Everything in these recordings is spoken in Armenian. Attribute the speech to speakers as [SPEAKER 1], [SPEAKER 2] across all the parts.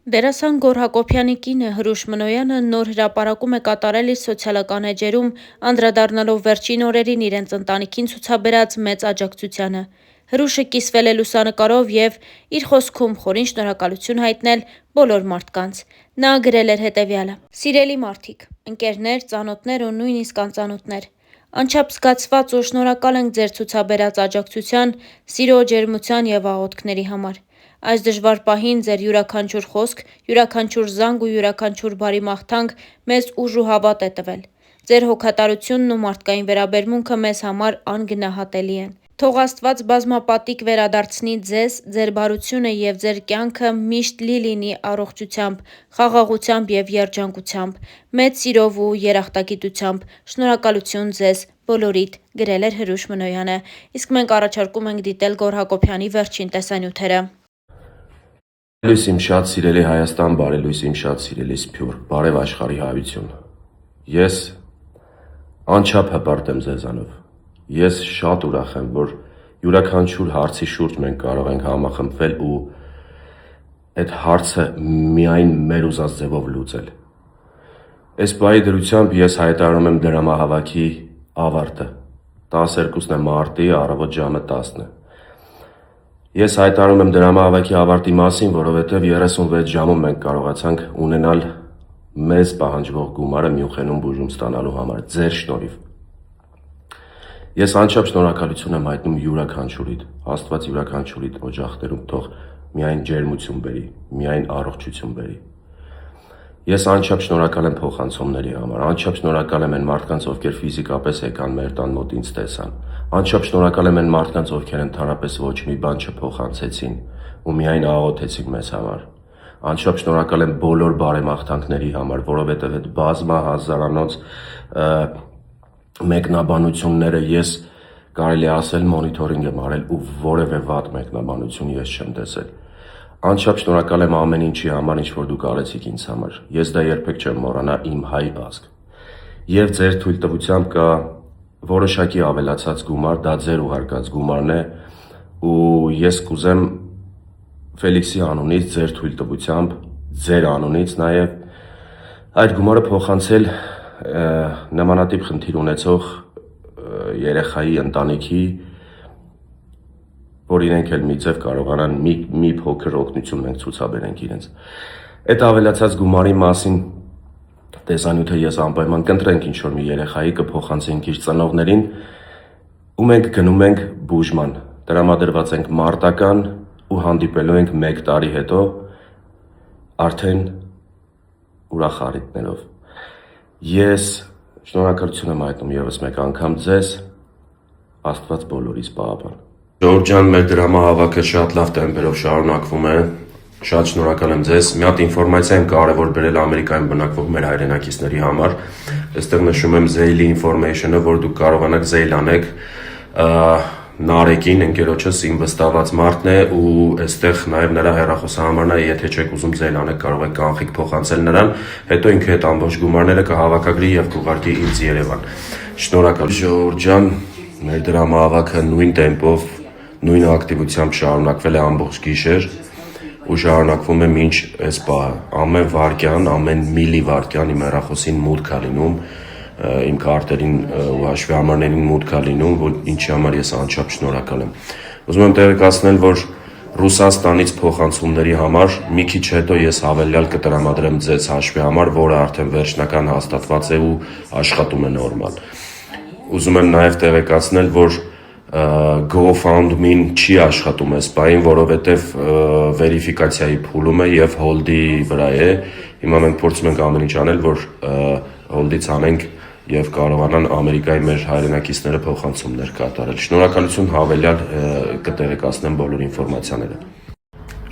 [SPEAKER 1] Դերասան Գոռ Հակոբյանի կինը Հրուշ Մնոյանը նոր հրապարակում է կատարել իր սոցիալական էջերում, անդրադառնալով վերջին օրերին իրենց ընտանիքին ցուցաբերած մեծ աջակցությանը։ Հրուշը կիսվել է լուսանկարով և իր խոսքում խորին շնորհակալություն հայտնել բոլոր մարդկանց։ Նա գրել էր հետևյալը. «Սիրելի մարդիկ, ընկերներ, ծանոթներ ու նույնիսկ անծանոթներ, անչափ զգացված ու շնորհակալ ենք ձեր ցուցաբերած աջակցության, սիրո, ջերմության և աղոթքների համար։ Այս դժվար պահին ձեր յուրաքանչյուր խոսք, յուրաքանչյուր զանգ ու յուրաքանչյուր բարի մաղթանք մեզ ուժ ու հավատ է տվել։ Ձեր հոգատարությունն ու մարդկային վերաբերմունքը մեզ համար անգնահատելի են։ Թող Աստված բազմապատիկ վերադարձնի ձեզ, ձեր բարությունը և ձեր կյանքը միշտ լի լինի առողջությամբ, խաղաղությամբ և երջանկությամբ, մեծ սիրով ու երախտագիտությամբ։ Շնորհակալություն ձեզ բոլորիդ», գրել էր Հրուշ Մնոյանը։ Իսկ մենք առաջարկում ենք դիտել Գոռ Հակոբյանի վերջին տեսանյութերը։
[SPEAKER 2] Բարելույս իմ շատ սիրելի Հայաստան, բարելույս իմ շատ սիրելի Սփյուռք, բարև աշխարհի հայություն։ Ես անչափ հպարտ եմ ձեզանով։ Ես շատ ուրախ եմ, որ յուրաքանչյուր հարցի շուրջ մենք կարող ենք համախմբվել ու այդ հարցը միայն մեր ուզած ձևով լուծել։ Այս պահի դրությամբ ես հայտարարում եմ դրամահավաքի ավարտը։ 12 մարտի առավոտ ժամը 10-ը։ Ես հայտարարում եմ դրամահավաքի ավարտի մասին, որովհետև 36 ժամում մենք կարողացանք ունենալ մեզ պահանջվող գումարը Մյունխենում բուժում ստանալու համար, ձեր շնորհիվ։ Ես անչափ շնորհակալություն եմ հայտնում յուրաքանչյուրիդ, Աստված յուրաքանչյուրիդ օջախներում թող միայն ջերմություն բերի, միայն առողջություն բերի։ Ես անչափ շնորհակալ եմ փոխանցողների համար, անչափ շնորհակալ եմ այն մարդկանց, ովքեր ֆիզիկապես եկան մեր տան մոտ ինձ տեսան, անչափ շնորհակալ եմ այն մարդկանց, ովքեր ընդհանրապես ոչ մի բան չփոխանցեցին ու միայն աղոթեցին մեզ համար։ Անչափ շնորհակալ եմ բոլոր բարեմաղթանքների համար, որովհետև այդ բազմահազարանոց մեկնաբանությունները ես կարելի ասել մոնիթորինգ եմ արել ու որևէ վատ մեկնաբանություն ես չեմ տեսել։ Անչափ շնորհակալ եմ ամեն ինչի համար, ինչ որ դուք արեցիք ինձ համար։ Ես դա երբեք չեմ մոռանա, իմ հայ ազգ։ Եվ ձեր թույլտվությամբ կա որոշակի ավելացած գումար, դա ձեր ուղարկած գումարն է, ու ես կուզեմ Ֆելիքսի անունից, ձեր թույլտվությամբ, ձեր անունից նաև այդ գումարը փոխանցել նմանատիպ խնդիր ունեցող երեխայի ընտանիքի, որ իրենք էլ մի ձև կարողանան մի փոքր օգնություն մենք ցուցաբերենք իրենց։ Այդ ավելացած գումարի մասին տեսանյութը ես անպայման կընտրենք ինչ-որ մի երեխայի, կփոխանցենք իր ծնողներին ու մենք գնում ենք բուժման, տրամադրված ենք մարտական ու հանդիպելու ենք 1 տարի հետո արդեն ուրախ առիթներով։ Ես շնորհակալություն եմ հայտնում ևս մեկ անգամ ձեզ, Աստված բոլորիս պահապան։ Ժողովուրդ ջան, մեր դրամահավաքը շատ լավ տեմպերով շարունակվում է։ Շատ շնորհակալ եմ ձեզ։ Մի հատ ինֆորմացիա եմ կարևոր բերել Ամերիկայում բնակվող մեր հայրենակիցների համար։ Այստեղ նշում եմ Zelle information-ը, որ դուք կարողանաք Zelle անեք Նարեկին, ընկերոջս իմ վստահված մարդն է ու այստեղ նաև նրա հեռախոսահամարն է, եթե չեք ուզում Zelle անեք, կարող եք կանխիկ փոխանցել նրան, հետո ինքը այդ ամբողջ գումարները կհավաքագրի եւ կուղարկի ինձ Երևան։ Շնորհակալ ժողովուրդ ջան, մեր դրամահավաքը նույն տեմպով, նույն ակտիվությամբ շարունակվել է ամբողջ գիշեր ու շարունակվում է մինչ այս պահը։ Ամեն վայրկյան, ամեն միլի վայրկյան իմ հեռախոսին մուտք է լինում, իմ քարտերին ու հաշվեհամարներին մուտք է լինում, որ ինչի համար ես անչափ շնորհակալ եմ։ Ուզում եմ տեղեկացնել, որ Ռուսաստանից փոխանցումների համար մի քիչ հետո ես հավելյալ կտրամադրեմ ձեզ հաշվեհամար, որը արդեն վերջնական հաստատված է ու աշխատում է նորմալ։ Ուզում եմ նաև տեղեկացնել, որ GoFundMe-ն չի աշխատում այս պահին, որովհետև վերիֆիկացիայի փուլում է եւ hold-ի վրա է։ Հիմա մենք փորձում ենք ամեն ինչ անել, որ hold-ից անենք եւ կարողանան Ամերիկայի մեր հայրենակիցները փոխանցումներ կատարել։ Շնորհակալություն, հավելյալ կտեղեկացնեմ բոլոր ինֆորմացիաները։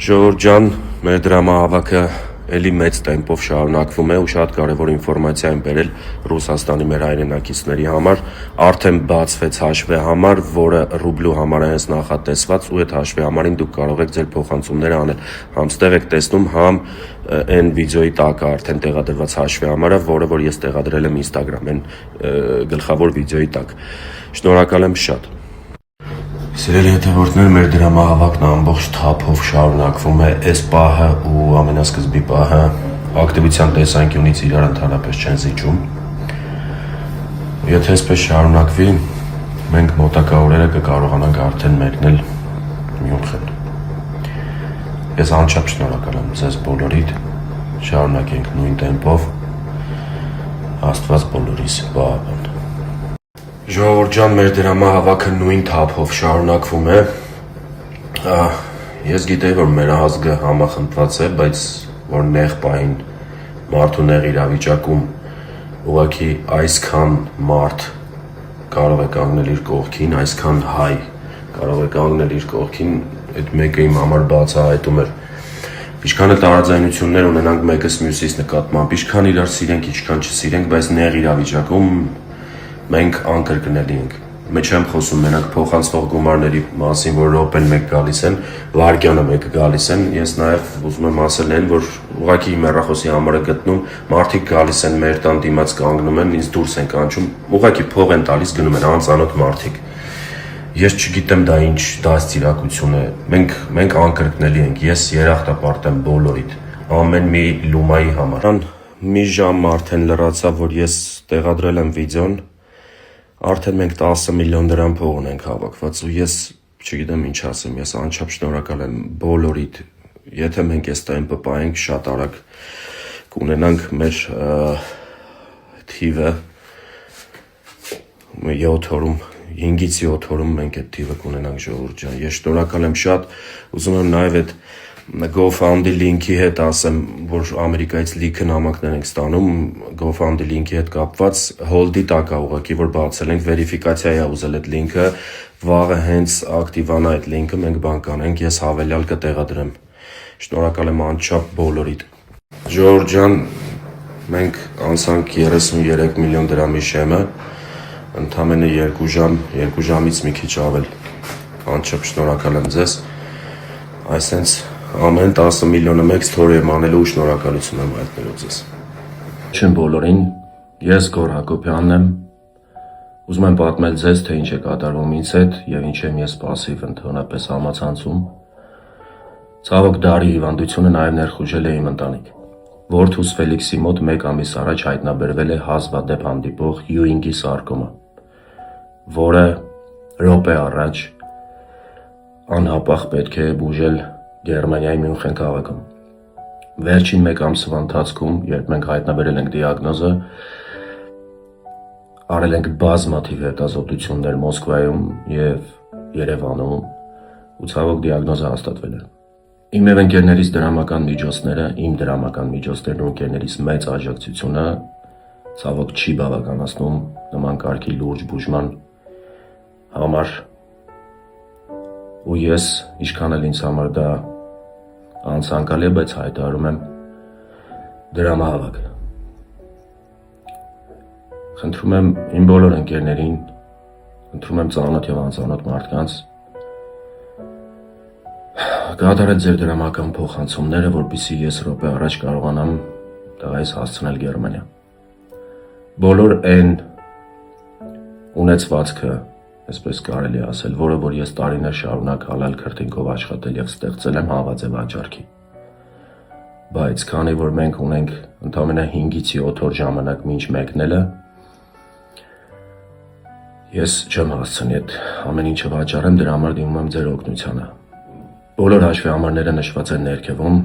[SPEAKER 2] Ժողովուրդ ջան, մեր դրամահավաքը էլի մեծ տեմպով շարունակվում է ու շատ կարևոր ինֆորմացիա եմ բերել Ռուսաստանի մեր հայրենակիցների համար։ Արդեն բացվեց հաշվեհամար, որը ռուբլու համար է հենց նախատեսված ու այդ հաշվեհամարին դուք կարող եք ձեր փոխանցումները անել։ Համ ստեղ եք տեսնում, համ այն վիդեոյի տակ է արդեն տեղադրված հաշվեհամարը, որը որ ես տեղադրել եմ Instagram, այն գլխավոր վիդեոյի տակ։ Շնորհակալ եմ շատ։ Սիրելի հետևորդներ, մեր դրամահավաքն ամբողջ թափով շարունակվում է, այս պահը ու ամենասկզբի պահը ակտիվության տեսանկյունից իրար ընդհանրապես չեն զիջում։ Եթե այսպես շարունակվի, մենք մոտակա օրերը կկարողանանք արդեն մեկնել Մյունխեն։ Ես անչափ շնորհակալ եմ ձեզ բոլորիդ, շարունակենք նույն տեմպով, Աստված բոլորիս պահապան։ Ժողովուրդ ջան, մեր դրամահավաքը նույն թափով շարունակվում է։ Ես գիտեի, որ մեր ազգը համախմբված է, բայց որ նեղ պահին մարդու նեղ իրավիճակում ուղղակի այսքան մարդ կարող է կանգնել իր կողքին, այսքան հայ կարող է կանգնել իր կողքին, այդ մեկը իմ համար բացահայտում էր։ Ինչքան է տարաձայնություններ ունենանք մեկս մյուսից նկատմամբ, ինչքան իրար սիրենք, ինչքան չսիրենք, բայց նեղ իրավիճակում մենք անկրկնելի ենք։ Մեջ եմ խոսում մենակ փոխանցվող գումարների մասին, որ րոպեն մեկ գալիս են, վայրկյանը մեկ գալիս են, ես նաև ուզում եմ ասել այն, որ ուղղակի իմ հեռախոսի համարը գտնում, մարդիկ գալիս են մեր տան դիմաց կանգնում են, ինձ դուրս են կանչում, ուղղակի փող են տալիս, գնում են անծանոթ մարդիկ։ Ես չգիտեմ դա ինչ դաստիարակություն է։ Մենք անկրկնելի ենք։ Ես երախտապարտ եմ բոլորիդ, ամեն մի լումայի համար։ Մի ժամ արդեն լրացավ, որ ես տեղադրել եմ վիդեոն։ Արդեն մենք 10 միլիոն դրամ փող ունենք հավաքված ու ես չգիտեմ ինչ ասեմ, ես անչափ շնորհակալ եմ բոլորիդ։ Եթե մենք այս տեմպը պահենք, շատ արագ կունենանք մեր թիվը 7 օրում 5-ից 7 օրում մենք այդ թիվը կունենանք, ժողովուրդ ջան։ Ես շնորհակալ եմ շատ, ուզում եմ նաև այդ GoFundMe լինքի հետ ասեմ, որ Ամերիկայից լիքը նամակներ ենք ստանում, GoFundMe լինքի հետ կապված hold-ի տակ է ուղղակի, որ բացել ենք, վերիֆիկացիա է ուզել այդ լինքը, վաղը հենց ակտիվանա այդ լինքը, մենք բան կանենք, ես հավելյալ կտեղադրեմ։ Շնորհակալ եմ անչափ բոլորիդ։ Ժողովուրդ ջան, մենք անցանք 33 միլիոն դրամի շեմը, ընդամենը 2 ժամ, 2 ժամից մի քիչ ավել։ Անչափ շնորհակալ եմ ձեզ։ Այսենց ամեն 10 միլիոնը մեկ ստորի եմ անելու ու շնորհակալություն եմ հայտնելու ձեզ։ Չեմ բոլորին, ես Գոր Հակոբյանն եմ, ուզում եմ պատմել ձեզ, թե ինչ է կատարվում ինձ հետ և ինչ եմ ես պասիվ ընդհանրապես համացանցում։ Ցավոք դարի հիվանդությունը նաև ներխուժել է իմ ընտանիք։ Որդուս Ֆելիքսի մոտ 1 ամիս առաջ հայտնաբերվել է հազվադեպ հանդիպող Ewing-ի սարկոմա, որը րոպե առաջ անհապաղ պետք է բուժել Գերմանիայի Մյունխեն քաղաքում։ Վերջին 1 ամսվա ընթացքում, երբ մենք հայտնաբերել ենք դիագնոզը, արել ենք բազմաթիվ հետազոտություններ Մոսկվայում և Երևանում ու ցավոք դիագնոզը հաստատվել է։ Իմ և ընկերներիս դրամական միջոցները, իմ դրամական միջոցներն ու ընկերներիս մեծ աջակցությունը ցավոք չի բավականացնում նման կարգի լուրջ բուժման համար ու ես, ինչքան էլ ինձ համար դա անցանկալի է, բայց հայտարարում եմ դրամահավաք։ Խնդրում եմ իմ բոլոր ընկերներին, խնդրում եմ ծանոթ և անծանոթ մարդկանց կատարել ձեր դրամական փոխանցումները, որպեսզի ես րոպե առաջ կարողանամ տղայիս հասցնել Գերմանիա։ Բոլոր այն ունեցվածքը, այսպես կարելի է ասել, որը որ ես տարիներ շարունակ հալալ քրտինքով աշխատել և ստեղծել եմ, հանված է վաճառքի։ Բայց քանի որ մենք ունենք ընդամենը 5-ից 7 օր ժամանակ մինչ մեկնելը, ես չեմ հասցնի այդ ամեն ինչը վաճառեմ, դրա համար դիմում եմ ձեր օգնությանը։ Բոլոր հաշվի համարները նշված են ներքևում,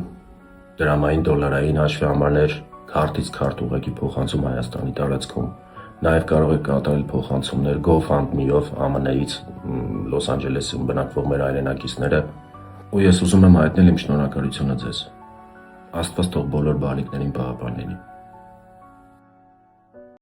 [SPEAKER 2] դրամային, դոլարային հաշվի համարներ, քարտից քարտ ուղղակի փոխանցում Հայաստանի տարածքում։ Նաև կարող եք կատարել փոխանցումներ GoFundMe-ով ԱՄՆ-ից, Լոս Անջելեսում բնակվող մեր հայրենակիցները, ու ես ուզում եմ հայտնել իմ շնորհակալությունը ձեզ։ Աստված թող բոլոր բալիկներին պահապան լինի։